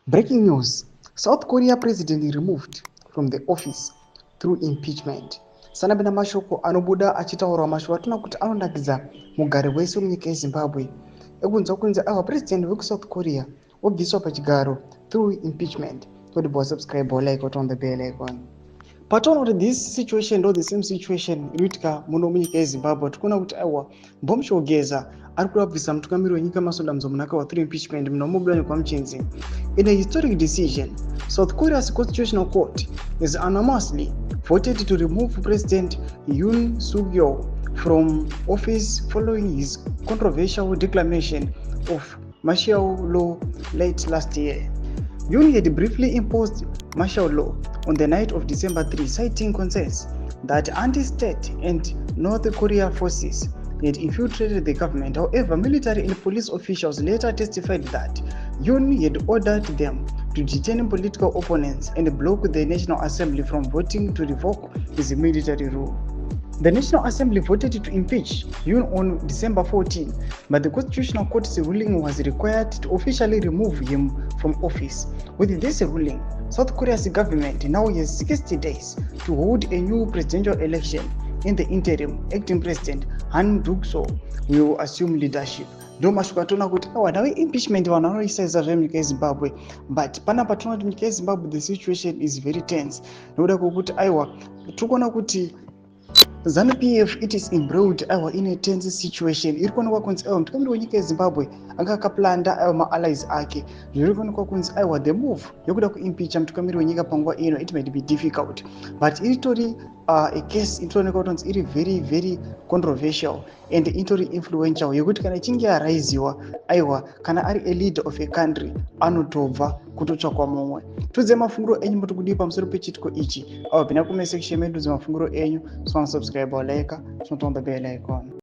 Breaking news: South Korea president removed from the office through impeachment. Sanabena mashoko anobuda achitaura mashoko atona kuti anonakidza mugare wese munyika yeZimbabwe. Ekunzwa kunzi ava president weSouth Korea obviswa pachigaro through impeachment. Todi bo subscribe or like or turn the bell icon. Patono kuti this situation or the same situation inoitika muno munyika yeZimbabwe tikuona kuti aiwa Bomushogeza ari kurabvisa mutungamiri wenyika masodamzo munaka wa through impeachment munomubudani kwaMuchinzi. In a historic decision, South Korea's Constitutional Court has unanimously voted to remove President Yoon Suk-yeol from office following his controversial declaration of martial law late last year. Yoon had briefly imposed martial law on the night of December 3, citing concerns that anti-state and North Korea forces had infiltrated the government. However, military and police officials later testified that Yoon had ordered them to detain political opponents and block the National Assembly from voting to revoke his military rule. The National Assembly voted to impeach Yoon on December 14, but the Constitutional Court's ruling was required to officially remove him from office. With this ruling, South Korea's government now has 60 days to hold a new presidential election. In the interim, acting president Han Duck-soo will assume leadership. Ndo mashoko atona kuti awa nawe impeachment vanhu vanoisaiza zvemunyika yeZimbabwe, but panapa tinoona kuti nyika yeZimbabwe the situation is very tense. Nokuda kwokuti aiwa tikuona kuti ZANU-PF it is embroiled in a tense situation. Iri kuonekwa kunzi mutungamiri wenyika yeZimbabwe anga akaplanda ma-allies ake. Zviri kuonekwa kunzi the move yokuda kuimpeacha mutungamiri wenyika panguva ino it might be difficult, but iritori a case inoonekwa kuti iri very very controversial and itori influential yekuti kana ichinge yaraiziwa kana ari a leader of a country anotobva kutotsvakwa mumwe. Tudze mafunguro enyu muri kudii pamusoro pechitiko ichi. Bvina kume section medu dzemafunguro enyu, subscribe or like, turn on the bell icon.